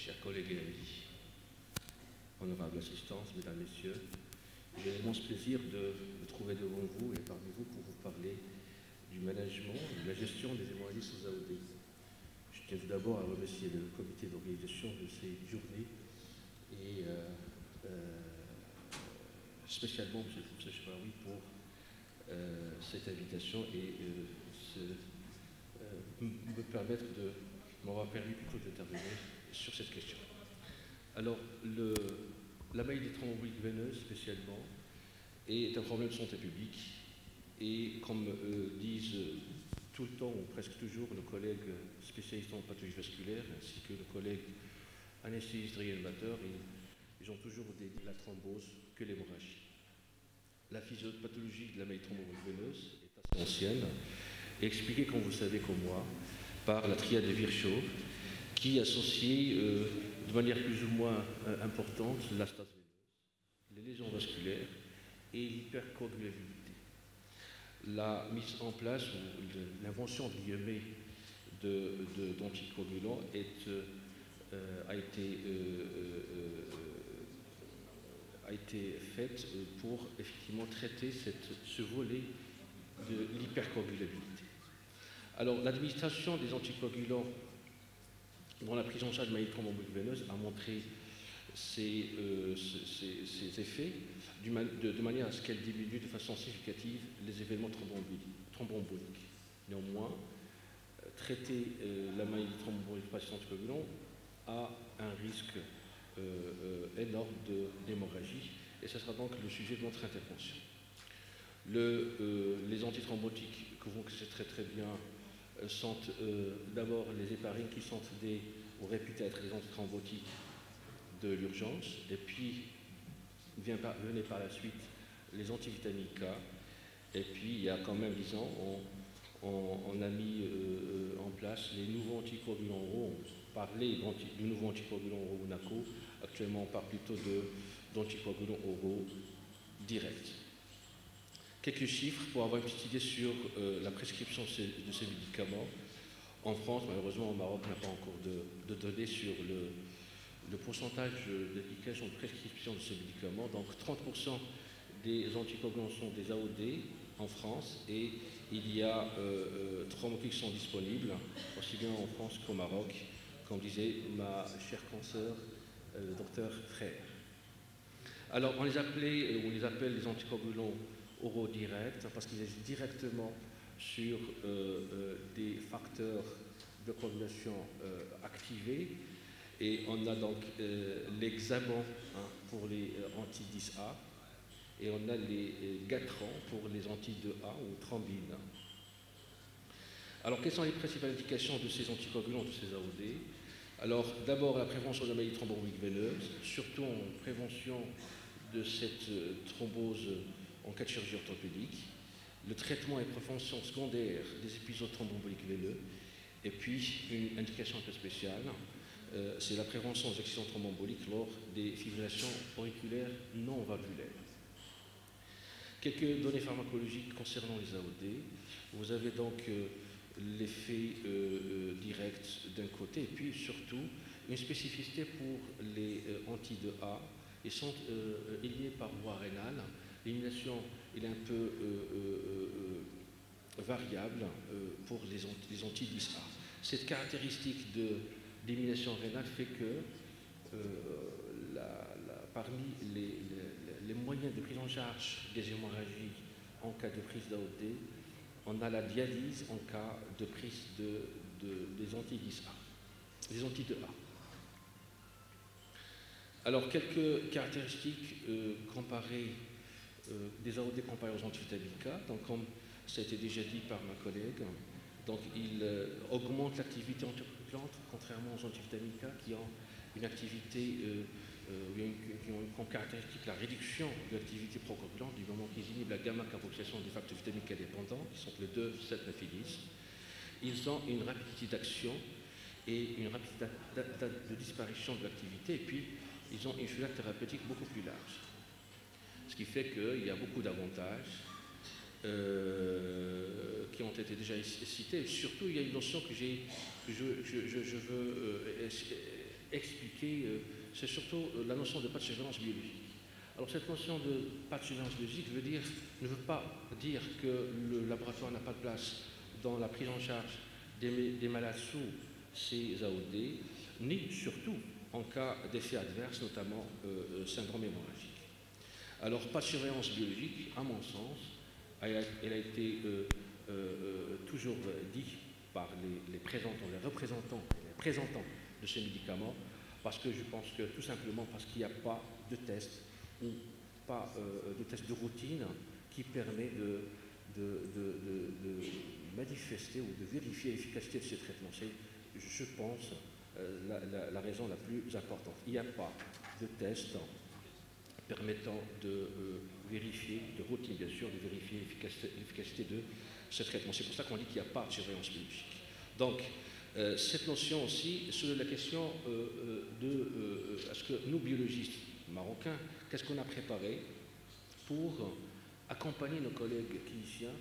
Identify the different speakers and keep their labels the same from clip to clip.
Speaker 1: chers collègues et amis, honorable assistance, mesdames, messieurs, j'ai l'immense plaisir de me trouver devant vous et parmi vous pour vous parler du management et de la gestion des hémorragies sous AOD. Je tiens tout d'abord à remercier le comité d'organisation de ces journées et spécialement M. Foussa Chouaoui pour cette invitation et me permettre de m'avoir permis plutôt d'intervenir sur cette question. Alors, la maladie des thromboembolies veineuses spécialement est un problème de santé publique et comme disent tout le temps ou presque toujours nos collègues spécialistes en pathologie vasculaire ainsi que nos collègues anesthésistes réanimateurs, ils ont toujours dédié la thrombose que l'hémorragie. La physiopathologie de la maladie thromboembolique veineuse est assez ancienne et expliquée, comme vous le savez comme moi, par la triade de Virchow qui associe de manière plus ou moins importante la stase veineuse, les lésions vasculaires et l'hypercoagulabilité. La mise en place ou l'invention de l'IEME d'anticoagulants a été faite pour effectivement traiter ce volet de l'hypercoagulabilité. Alors, l'administration des anticoagulants dans la prise en charge de maladie thromboembolique veineuse a montré ses effets de manière à ce qu'elle diminue de façon significative les événements thromboemboliques. Néanmoins, traiter la maladie thromboembolique par ces anticoagulants a un risque énorme d'hémorragie et ce sera donc le sujet de notre intervention. Les antithrombotiques que vous connaissez très très bien sont d'abord les héparines qui sont réputés être des antithrombotiques de l'urgence, et puis venaient par la suite les antivitamines K, et puis il y a quand même 10 ans, on a mis en place les nouveaux anticoagulants oraux. On parlait du nouveau anticoagulant oraux NACO, actuellement on parle plutôt d'anticoagulants oraux directs. Quelques chiffres pour avoir une petite idée sur la prescription de ces médicaments. En France, malheureusement, au Maroc, n'a pas encore de données sur le pourcentage d'application de prescription de ces médicaments. Donc 30% des anticoagulants sont des AOD en France et il y a 3 molécules qui sont disponibles, aussi bien en France qu'au Maroc, comme disait ma chère consoeur, le docteur Frère. Alors, on les appelle les anticoagulants oraux directs parce qu'ils agissent directement sur des facteurs de coagulation activés. Et on a donc l'hexamant pour les anti-10A et on a les gatrans pour les anti-2A ou thrombines. Alors, quelles sont les principales indications de ces anticoagulants, de ces AOD? Alors, d'abord, la prévention de la maladie thromboembolique veineuse, surtout en prévention de cette thrombose en cas de chirurgie orthopédique, le traitement et prévention secondaire des épisodes thromboemboliques veineux, et puis une indication un peu spéciale, c'est la prévention des accidents thromboemboliques lors des fibrillations auriculaires non valvulaires. Quelques données pharmacologiques concernant les AOD. Vous avez donc l'effet direct d'un côté, et puis surtout une spécificité pour les anti-2A. Ils sont éliminés par voie rénale. L'élimination est un peu variable pour les anti-10A. Cette caractéristique d'élimination rénale fait que parmi les moyens de prise en charge des hémorragies en cas de prise d'AOD, on a la dialyse en cas de prise des anti-10A, des anti-2A. Alors, quelques caractéristiques comparées des AOD comparés aux antivitamines K. Donc, comme ça a été déjà dit par ma collègue, donc il augmente l'activité anticoagulante, contrairement aux antivitamines K qui ont une activité, qui ont comme caractéristique la réduction de l'activité procoagulante du moment qu'ils inhibent la gamma-carboxylation des facteurs vitaminiques indépendants, qui sont les 2, 7, 9 et 10. Ils ont une rapidité d'action et une rapidité de disparition de l'activité, et puis ils ont une fenêtre thérapeutique beaucoup plus large. Ce qui fait qu'il y a beaucoup d'avantages qui ont été déjà cités. Surtout, il y a une notion que je veux expliquer, c'est surtout la notion de pas de surveillance biologique. Alors cette notion de pas de surveillance biologique ne veut pas dire que le laboratoire n'a pas de place dans la prise en charge des malades sous CAOD, ni surtout en cas d'effet adverse, notamment syndrome hémorragique. Alors pas de surveillance biologique, à mon sens, elle a été toujours dit par les représentants de ces médicaments, parce que je pense que tout simplement parce qu'il n'y a pas de test ou pas de test de routine qui permet de manifester ou de vérifier l'efficacité de ces traitements. C'est, je pense, la raison la plus importante. Il n'y a pas de test permettant de vérifier, de routine bien sûr, de vérifier l'efficacité de ce traitement. C'est pour ça qu'on dit qu'il n'y a pas de surveillance biologique. Donc, cette notion aussi, sur la question est-ce que nous, biologistes marocains, qu'est-ce qu'on a préparé pour accompagner nos collègues cliniciens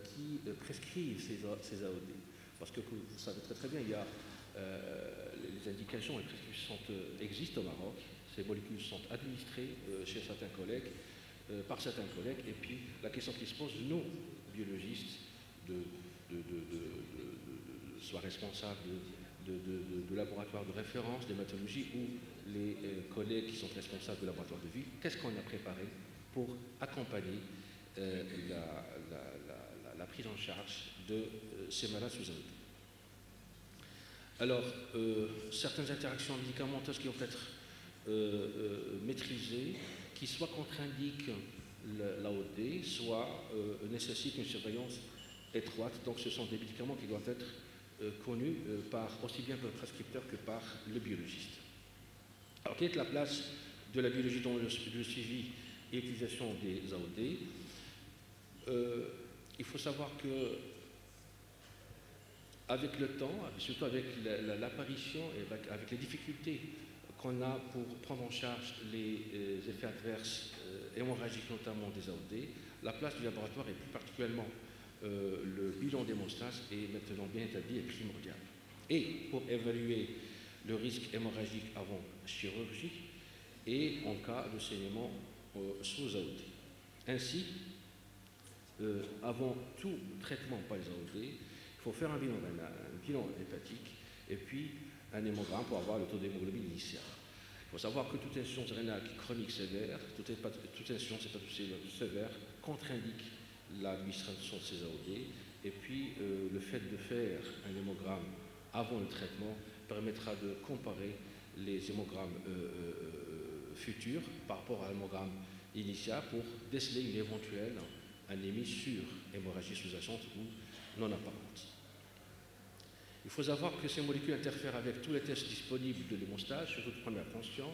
Speaker 1: qui prescrivent ces AOD? Parce que vous savez très bien, il y a les indications et les prescriptions existent au Maroc. Ces molécules sont administrées chez certains collègues, par certains collègues, et puis la question qui se pose, nous, biologistes, soit responsables de laboratoires de référence, d'hématologie, ou les collègues qui sont responsables de laboratoires de vie, qu'est-ce qu'on a préparé pour accompagner la prise en charge de ces malades sous AOD? Alors, certaines interactions médicamenteuses qui vont être maîtrisées, qui soit contre-indiquent l'AOD, soit nécessitent une surveillance étroite. Donc ce sont des médicaments qui doivent être connus aussi bien par le prescripteur que par le biologiste. Alors quelle est la place de la biologie dans le suivi et l'utilisation des AOD? Il faut savoir que avec le temps, surtout avec l'apparition et avec les difficultés qu'on a pour prendre en charge les effets adverses hémorragiques, notamment des AOD, la place du laboratoire et plus particulièrement le bilan d'hémostase est maintenant bien établi et primordial. Et pour évaluer le risque hémorragique avant chirurgie et en cas de saignement sous AOD. Ainsi, avant tout traitement par les AOD, il faut faire un bilan hépatique et puis un hémogramme pour avoir le taux d'hémoglobine initial. Il faut savoir que toute insuffisance rénale chronique sévère, toute insuffisance hépatocytaire sévère contre-indique l'administration de ces AOD, et puis le fait de faire un hémogramme avant le traitement permettra de comparer les hémogrammes futurs par rapport à l'hémogramme initial pour déceler une éventuelle anémie sur hémorragie sous-jacente ou non apparente. Il faut savoir que ces molécules interfèrent avec tous les tests disponibles de l'hémostase, surtout de première tension,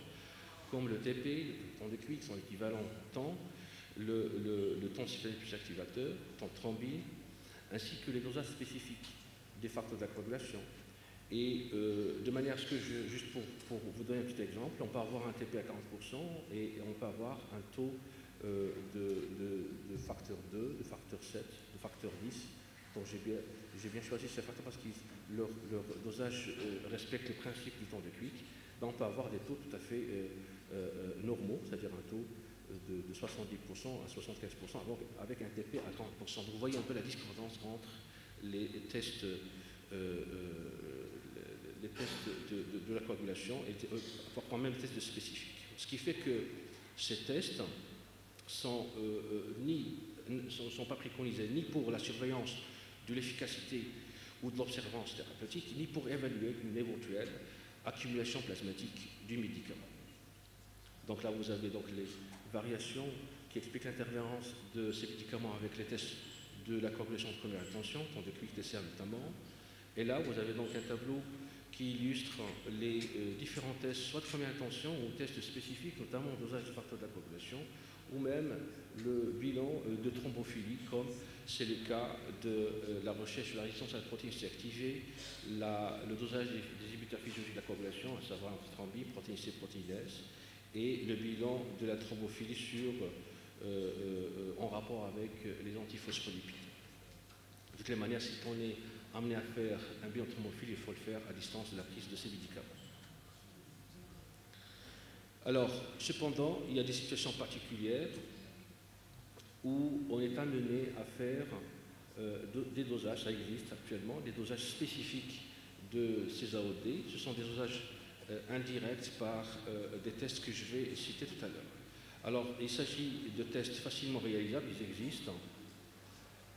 Speaker 1: comme le TP, le temps de QI, qui sont équivalents temps, le temps cyclique plus activateur, le temps de thrombine, ainsi que les dosages spécifiques des facteurs de la coagulation. Et de manière à ce que, juste pour vous donner un petit exemple, on peut avoir un TP à 40% et on peut avoir un taux de facteur 2, de facteur 7, de facteur 10. Donc j'ai bien choisi ces facteurs parce que leur dosage respecte le principe du temps de Quick. On peut avoir des taux tout à fait normaux, c'est-à-dire un taux de 70% à 75%, avec un TP à 30%. Donc vous voyez un peu la discordance entre les tests, de la coagulation et parfois même les tests spécifiques. Ce qui fait que ces tests sont pas préconisés ni pour la surveillance de l'efficacité ou de l'observance thérapeutique, ni pour évaluer une éventuelle accumulation plasmatique du médicament. Donc là, vous avez donc les variations qui expliquent l'interférence de ces médicaments avec les tests de la coagulation de première intention, temps de Quick TCR notamment. Et là, vous avez donc un tableau qui illustre les différents tests, soit de première intention ou tests spécifiques, notamment au dosage du facteur de la coagulation, ou même le bilan de thrombophilie, comme c'est le cas de la recherche sur la résistance à la protéine C activée, le dosage des inhibiteurs physiologiques de la coagulation, à savoir antithrombine, protéine C, protéine S, et le bilan de la thrombophilie en rapport avec les antiphospholipides. De toutes les manières, si on est amené à faire un bilan de thrombophilie, il faut le faire à distance de la prise de ces médicaments. Alors, cependant, il y a des situations particulières où on est amené à faire des dosages, ça existe actuellement, des dosages spécifiques de ces AOD. Ce sont des dosages indirects par des tests que je vais citer tout à l'heure. Alors, il s'agit de tests facilement réalisables, ils existent,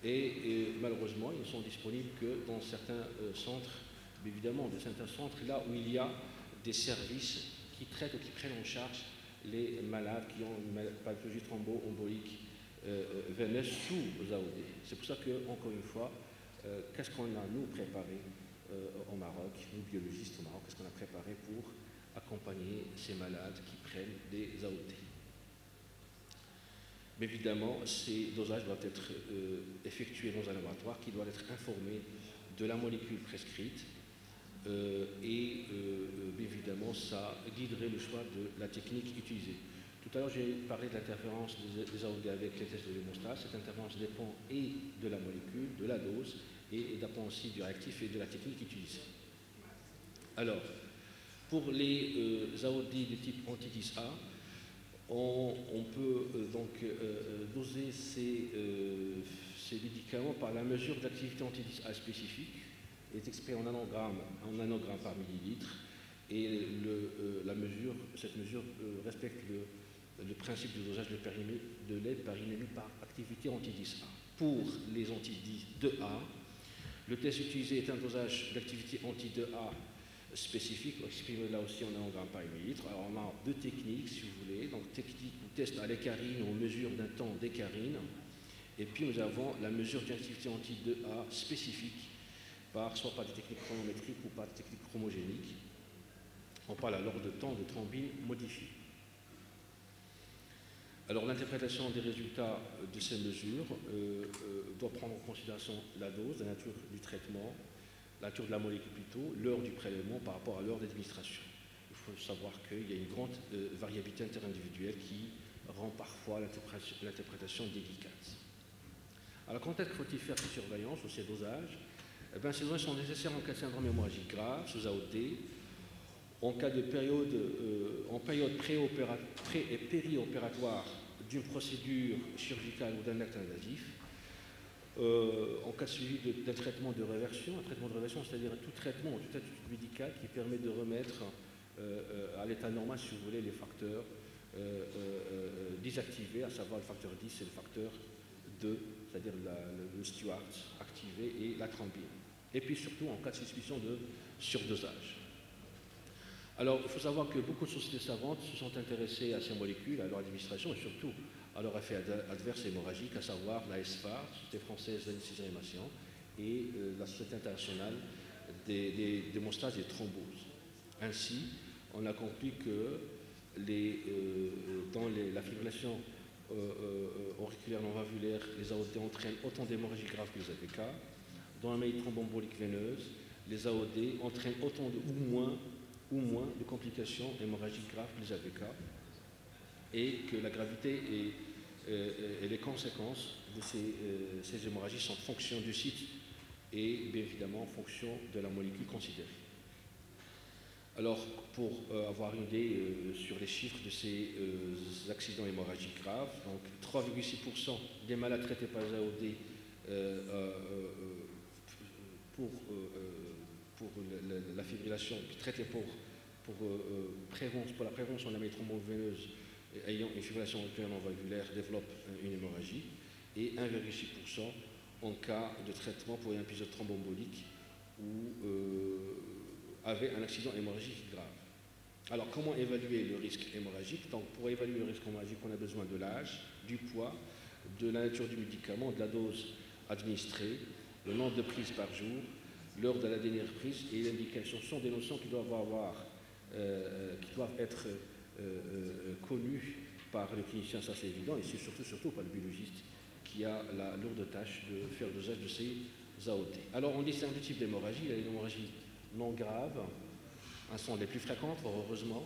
Speaker 1: et malheureusement, ils ne sont disponibles que dans certains centres, évidemment, de certains centres, là où il y a des services qui traitent ou qui prennent en charge les malades qui ont une pathologie thromboembolique veineuse sous AOD. C'est pour ça que, encore une fois, qu'est-ce qu'on a, nous, préparé au Maroc, nous, biologistes au Maroc, qu'est-ce qu'on a préparé pour accompagner ces malades qui prennent des AOD? Mais évidemment, ces dosages doivent être effectués dans un laboratoire qui doit être informé de la molécule prescrite et évidemment, ça guiderait le choix de la technique utilisée. Tout à l'heure, j'ai parlé de l'interférence des AOD avec les tests de l'hémostase. Cette interférence dépend et de la molécule, de la dose, et dépend aussi du réactif et de la technique utilisée. Alors, pour les AOD de type anti-10A, on peut donc doser ces médicaments par la mesure d'activité anti-10A spécifique, est exprimée en nanogrammes par millilitre, et cette mesure respecte le principe du dosage de l'aide par inémie par activité anti-10A. Pour les anti-2A, le test utilisé est un dosage d'activité anti-2A spécifique, exprimé là aussi en nanogrammes par millilitre. Alors on a deux techniques, si vous voulez. Donc technique où test à l'écarine, on mesure d'un temps d'écarine. Et puis nous avons la mesure d'activité anti-2A spécifique, soit par des techniques chronométriques ou par des techniques chromogéniques. On parle alors de temps de thrombine modifié. Alors l'interprétation des résultats de ces mesures doit prendre en considération la dose, la nature du traitement, la nature de la molécule plutôt, l'heure du prélèvement par rapport à l'heure d'administration. Il faut savoir qu'il y a une grande variabilité interindividuelle qui rend parfois l'interprétation délicate. Alors quand est-ce qu'il faut-il faire ces surveillances ou ces dosages? Ces dosages sont nécessaires en cas de syndrome hémorragique grave, sous AOD, en cas de période pré- et périopératoire d'une procédure chirurgicale ou d'un acte invasif, en cas de suivi d'un traitement de réversion, c'est-à-dire tout traitement, toute attitude médicale qui permet de remettre à l'état normal, si vous voulez, les facteurs désactivés, à savoir le facteur 10 et le facteur 2, c'est-à-dire le Stewart activé et la thrombine. Et puis surtout en cas de suspicion de surdosage. Alors, il faut savoir que beaucoup de sociétés savantes se sont intéressées à ces molécules, à leur administration et surtout à leur effet adverse hémorragique, à savoir la SFAR, Société française d'anesthésie-réanimation, et la Société internationale des hémostases et thromboses. Ainsi, on a conclu que dans la fibrillation auriculaire non valvulaire, les AOD entraînent autant d'hémorragie grave que les AVK. Dans la maladie thromboembolique veineuse, les AOD entraînent autant ou moins de complications hémorragiques graves que les AVK, et que la gravité et les conséquences de ces hémorragies sont en fonction du site et bien évidemment en fonction de la molécule considérée. Alors, pour avoir une idée sur les chiffres de ces accidents hémorragiques graves, donc 3,6% des malades traités par les AOD pour la fibrillation, traités pour la prévention de la maladie thrombo-veineuse ayant une fibrillation auriculaire non valvulaire développent une hémorragie, et 1,6% en cas de traitement pour un épisode thromboembolique ou avait un accident hémorragique grave. Alors, comment évaluer le risque hémorragique? Donc, pour évaluer le risque hémorragique, on a besoin de l'âge, du poids, de la nature du médicament, de la dose administrée, le nombre de prises par jour, l'heure de la dernière prise et l'indication. Ce sont des notions qui doivent être connues par le clinicien, ça c'est évident, et c'est surtout par le biologiste qui a la lourde tâche de faire l'usage de ces AOD. Alors, on distingue deux types d'hémorragie. Il y a les hémorragies non graves, elles sont les plus fréquentes, heureusement,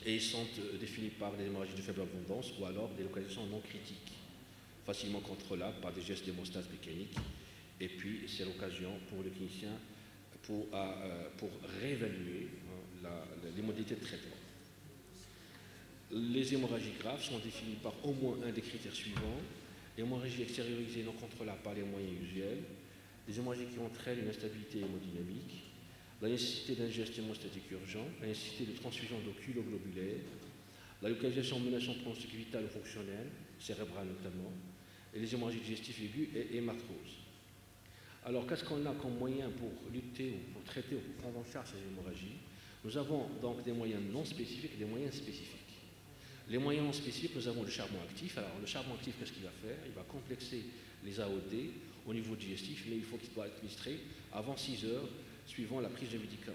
Speaker 1: et sont définies par des hémorragies de faible abondance ou alors des localisations non critiques, facilement contrôlables par des gestes d'hémostase mécanique. Et puis, c'est l'occasion pour le clinicien pour réévaluer les modalités de traitement. Les hémorragies graves sont définies par au moins un des critères suivants. Hémorragie extériorisée non contrôlable par les moyens usuels, des hémorragies qui entraînent une instabilité hémodynamique, la nécessité d'un geste hémostatique urgent, la nécessité de transfusion d'oculoglobulaire, la localisation menaçant le pronostic vital ou fonctionnel, cérébral notamment, et les hémorragies digestives aiguës et hématose. Alors, qu'est-ce qu'on a comme moyen pour lutter ou pour traiter ou pour prendre en charge ces hémorragies? Nous avons donc des moyens non spécifiques et des moyens spécifiques. Les moyens non spécifiques, nous avons le charbon actif. Alors, le charbon actif, qu'est-ce qu'il va faire? Il va complexer les AOD au niveau digestif, mais il faut qu'il soit administré avant 6 heures, suivant la prise de médicaments.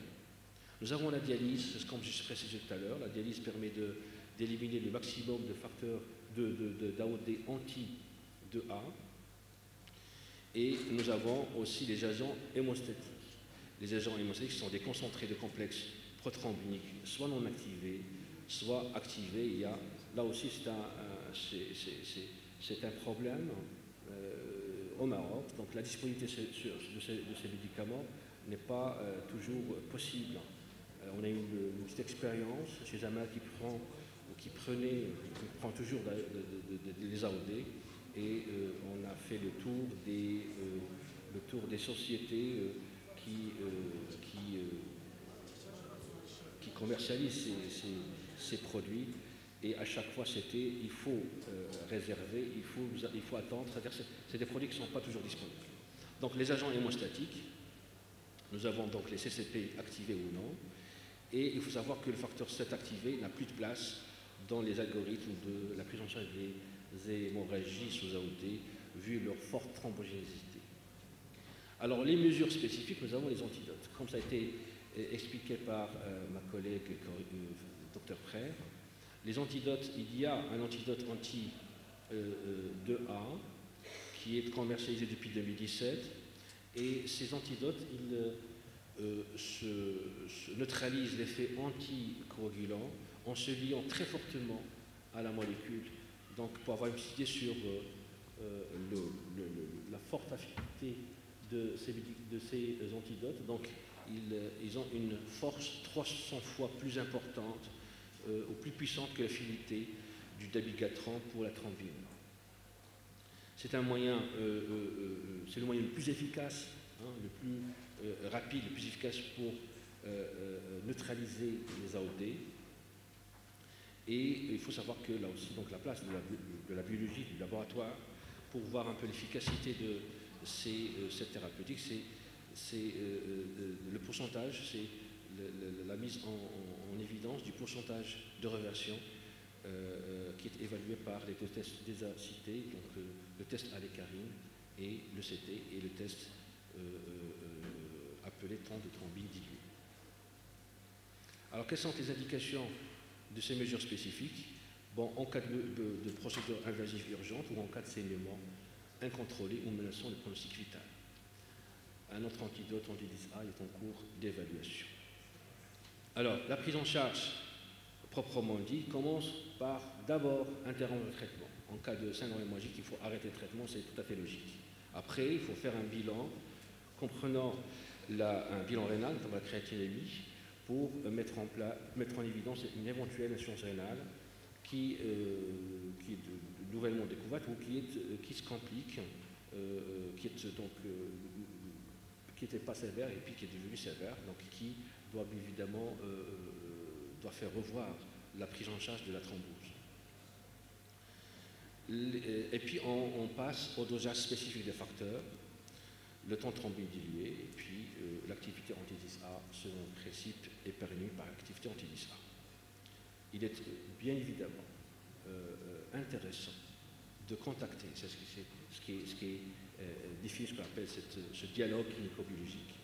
Speaker 1: Nous avons la dialyse, c'est comme je précisé tout à l'heure. La dialyse permet d'éliminer le maximum de facteurs d'AOD anti-2A. Et nous avons aussi les agents hémostatiques. Les agents hémostatiques sont des concentrés de complexes prothrombiniques, soit non activés, soit activés. Il y a, là aussi, c'est un problème au Maroc. Donc la disponibilité de ces médicaments n'est pas toujours possible. On a eu une petite expérience chez un malade qui prend toujours les AOD, et on a fait le tour des sociétés qui commercialisent ces produits, et à chaque fois il faut réserver, il faut attendre, c'est-à-dire que c'est des produits qui ne sont pas toujours disponibles. Donc les agents hémostatiques, nous avons donc les CCP activés ou non, et il faut savoir que le facteur 7 activé n'a plus de place dans les algorithmes de la prise en charge des hémorragies sous AOD, vu leur forte thrombogénicité. Alors, les mesures spécifiques, nous avons les antidotes. Comme ça a été expliqué par ma collègue Dr Frère, les antidotes, il y a un antidote anti-2A qui est commercialisé depuis 2017, et ces antidotes, se neutralisent l'effet anticoagulant en se liant très fortement à la molécule. Donc, pour avoir une petite idée sur la forte affinité de ces antidotes, donc ils ont une force 300 fois plus importante ou plus puissante que l'affinité du dabigatran pour la thrombine. C'est un moyen, c'est le moyen le plus efficace, le plus rapide, le plus efficace pour neutraliser les AOD. Et il faut savoir que là aussi, donc la place de la biologie, du laboratoire, pour voir un peu l'efficacité de cette thérapeutique, c'est le pourcentage, c'est la mise en évidence du pourcentage de réversion qui est évalué par les deux tests déjà cités, donc le test alécarine et le CT, et le test appelé temps de thrombine diluée. Alors, quelles sont les indications de ces mesures spécifiques? Bon, en cas de procédure invasive urgente ou en cas de saignement incontrôlé ou menaçant le pronostic vital. Un autre antidote, anti-10A, est en cours d'évaluation. Alors, la prise en charge, proprement dit, commence par d'abord interrompre le traitement. En cas de syndrome hémorragique, il faut arrêter le traitement, c'est tout à fait logique. Après, il faut faire un bilan comprenant un bilan rénal, comme la créatinémie, pour mettre en évidence une éventuelle insuffisance rénale qui est nouvellement découverte ou qui se complique, qui n'était pas sévère et puis qui est devenue sévère, donc qui doit évidemment faire revoir la prise en charge de la thrombose. Et puis on passe au dosage spécifique des facteurs, le temps de thrombine dilué, et puis l'activité anti-10A selon le principe est permis par l'activité anti-10A. Il est bien évidemment intéressant de contacter, c'est ce qui est défini, ce qu'on appelle ce dialogue clinico-biologique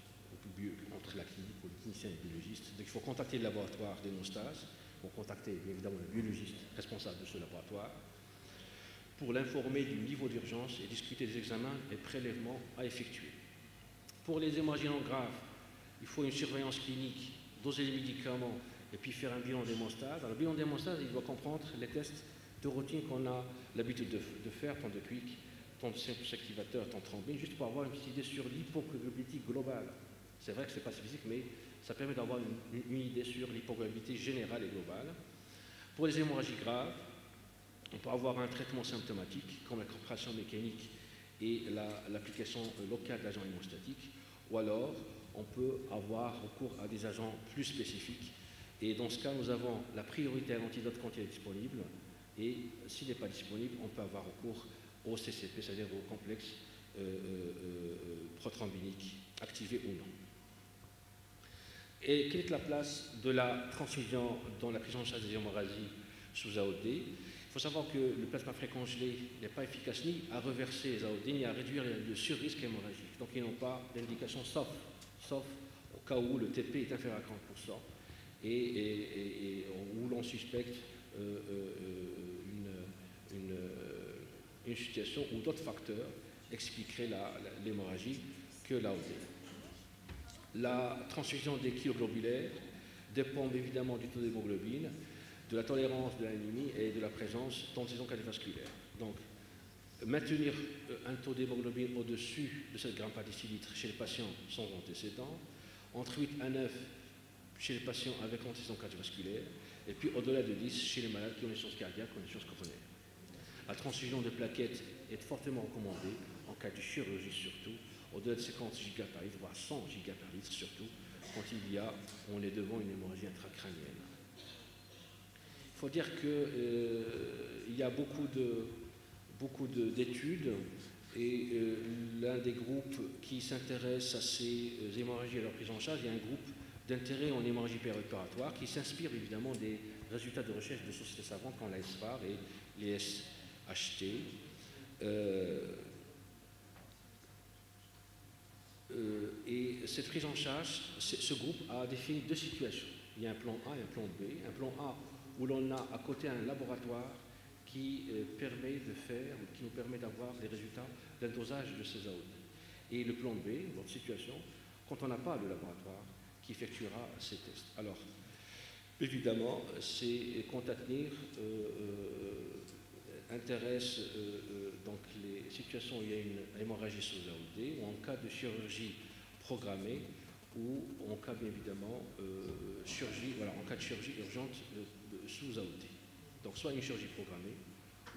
Speaker 1: entre la clinique ou le clinicien et le biologiste. Donc il faut contacter le laboratoire d'hémostase, il faut contacter bien évidemment le biologiste responsable de ce laboratoire pour l'informer du niveau d'urgence et discuter des examens et prélèvements à effectuer. Pour les hémorragies non graves, il faut une surveillance clinique, doser les médicaments et puis faire un bilan d'hémostase. Alors, le bilan d'hémostase, il doit comprendre les tests de routine qu'on a l'habitude de faire, tant de quick, tant de simple activateur, tant de thrombine, juste pour avoir une petite idée sur l'hypocoagulabilité globale. C'est vrai que ce n'est pas spécifique, mais ça permet d'avoir une idée sur l'hypocoagulabilité générale et globale. Pour les hémorragies graves, on peut avoir un traitement symptomatique, comme la compression mécanique et l'application locale d'agents hémostatiques, ou alors on peut avoir recours à des agents plus spécifiques. Et dans ce cas, nous avons la priorité à l'antidote quand il est disponible, et s'il n'est pas disponible, on peut avoir recours au CCP, c'est-à-dire au complexe prothrombinique, activé ou non. Et quelle est la place de la transfusion dans la prise en charge des hémorragies sous AOD? Il faut savoir que le plasma frais congelé n'est pas efficace ni à reverser les AOD, ni à réduire le surrisque hémorragique. Donc ils n'ont pas d'indication, sauf au cas où le TP est inférieur à 40%, et où l'on suspecte une situation où d'autres facteurs expliqueraient l'hémorragie que l'AOD. La transfusion des globulaires dépend évidemment du taux d'hémoglobine, de la tolérance de l'anémie et de la présence d'antécédents cardiovasculaires. Donc, maintenir un taux d'hémoglobine au-dessus de 7 grammes par décilitre chez les patients sans antécédents, entre 8 à 9 chez les patients avec antécédents cardiovasculaires, et puis au-delà de 10 chez les malades qui ont une insuffisance cardiaque ou une insuffisance coronaire. La transfusion de plaquettes est fortement recommandée en cas de chirurgie surtout, au-delà de 50 giga par litre, voire 100 giga par litre surtout, quand on est devant une hémorragie intracrânienne. Il faut dire qu'il y a beaucoup d'études, et l'un des groupes qui s'intéresse à ces hémorragies et à leur prise en charge, il y a un groupe d'intérêt en hémorragie périopératoire qui s'inspire évidemment des résultats de recherche de sociétés savantes comme la SFAR et les SHT. Et cette prise en charge, ce groupe a défini deux situations. Il y a un plan A et un plan B. Un plan A où l'on a à côté un laboratoire qui nous permet d'avoir les résultats d'un dosage de ces AOD. Et le plan B, votre situation, quand on n'a pas de laboratoire qui effectuera ces tests. Alors, évidemment, c'est Contatnir intéresse donc les situations où il y a une hémorragie sous AOD, ou en cas de chirurgie programmée, ou en cas bien évidemment en cas de chirurgie urgente sous AOD. Donc soit une chirurgie programmée,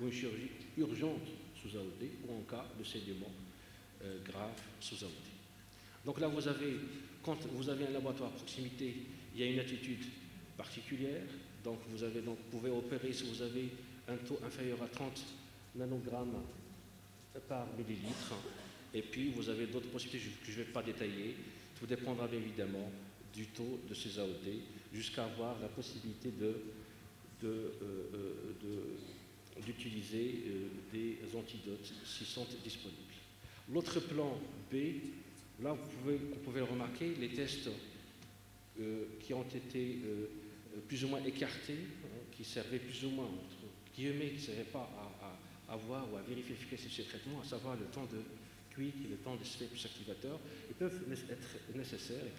Speaker 1: ou une chirurgie urgente sous AOD, ou en cas de saignement grave sous AOD. Donc là, quand vous avez un laboratoire à proximité, il y a une attitude particulière. Donc vous pouvez opérer si vous avez un taux inférieur à 30 nanogrammes par millilitre. Et puis vous avez d'autres possibilités que je ne vais pas détailler. Tout dépendra bien évidemment du taux de ces AOD, jusqu'à avoir la possibilité d'utiliser des antidotes s'ils sont disponibles. L'autre plan B, là vous pouvez remarquer les tests qui ont été plus ou moins écartés, qui servaient plus ou moins, entre guillemets, qui ne servaient pas à voir ou à vérifier l'efficacité de ces traitements, à savoir le temps de quick et le temps de plus activateur. Ils peuvent être nécessaires, ils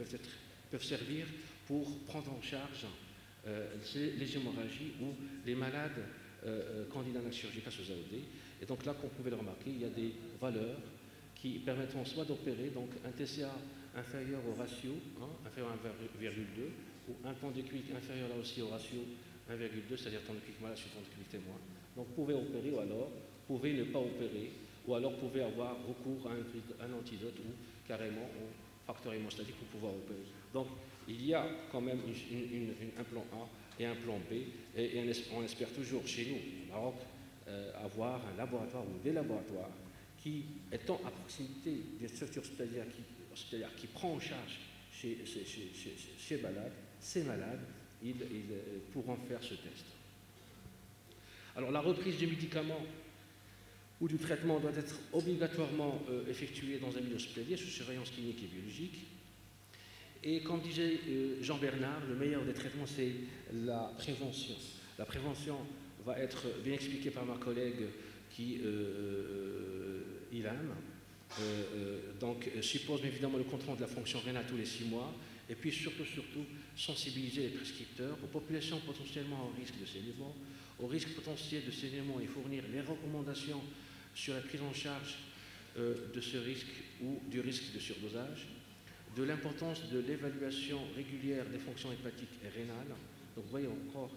Speaker 1: peuvent servir pour prendre en charge les hémorragies ou les malades candidats à la chirurgie face aux AOD. Et donc là, comme vous pouvez le remarquer, il y a des valeurs qui permettront soit d'opérer donc un TCA inférieur au ratio, inférieur à 1,2, ou un temps de quick inférieur là aussi au ratio 1,2, c'est-à-dire temps de quick malade sur temps de quick témoin. Donc vous pouvez opérer, ou alors vous pouvez ne pas opérer, ou alors vous pouvez avoir recours à un antidote ou carrément au facteur hémostatique pour pouvoir opérer. Donc il y a quand même un plan A et un plan B, et on espère toujours chez nous, au Maroc, avoir un laboratoire ou des laboratoires qui, étant à proximité des structures hospitalières qui prend en charge ces malades, ils pourront faire ce test. Alors la reprise du médicament ou du traitement doit être obligatoirement effectuée dans un milieu hospitalier sous surveillance clinique et biologique. Et comme disait Jean Bernard, le meilleur des traitements, c'est la prévention. La prévention va être bien expliquée par ma collègue Ilham. Donc suppose évidemment le contrôle de la fonction rénale tous les 6 mois, et puis surtout sensibiliser les prescripteurs aux populations potentiellement au risque de saignement, au risque potentiel de saignement, et fournir les recommandations sur la prise en charge de ce risque ou du risque de surdosage, de l'importance de l'évaluation régulière des fonctions hépatiques et rénales. Donc vous voyez encore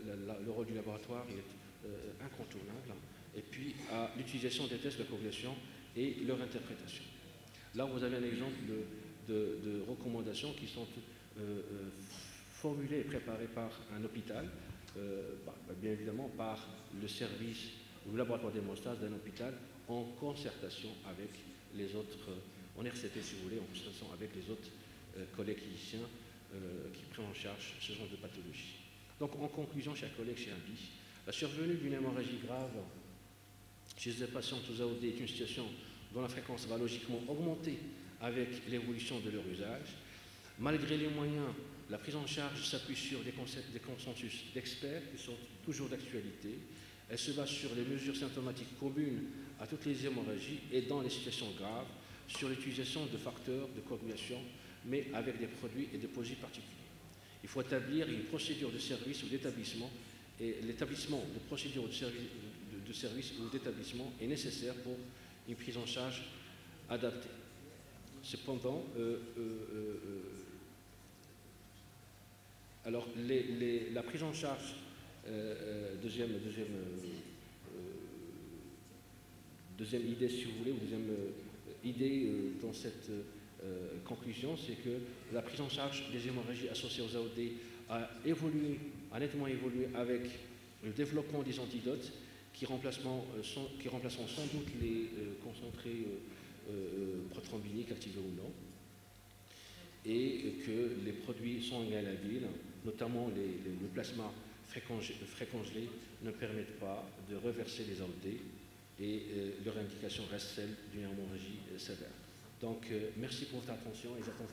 Speaker 1: le rôle du laboratoire est incontournable, et puis à l'utilisation des tests de coagulation et leur interprétation. Là, vous avez un exemple de recommandations qui sont formulées et préparées par un hôpital, bien évidemment par le service ou le laboratoire d'hémostase d'un hôpital en concertation avec les autres, en RCT si vous voulez, en concertation avec les autres collègues cliniciens qui prennent en charge ce genre de pathologie. Donc en conclusion, chers collègues, chers amis, la survenue d'une hémorragie grave chez les patients sous AOD est une situation dont la fréquence va logiquement augmenter avec l'évolution de leur usage. Malgré les moyens, la prise en charge s'appuie sur des consensus d'experts qui sont toujours d'actualité. Elle se base sur les mesures symptomatiques communes à toutes les hémorragies et dans les situations graves, sur l'utilisation de facteurs de coagulation, mais avec des produits et des posés particuliers. Il faut établir une procédure de service ou d'établissement, et l'établissement de procédures de service ou d'établissement est nécessaire pour une prise en charge adaptée. Cependant, alors la prise en charge, deuxième idée si vous voulez, ou deuxième idée dans cette conclusion, c'est que la prise en charge des hémorragies associées aux AOD a nettement évolué avec le développement des antidotes qui remplaceront sans doute les concentrés prothrombiniques activés ou non, et que les produits sont inhalabiles, notamment le plasma frais-congelé, ne permettent pas de reverser les AOD et leur indication reste celle d'une hémorragie sévère. Donc, merci pour votre attention et j'attends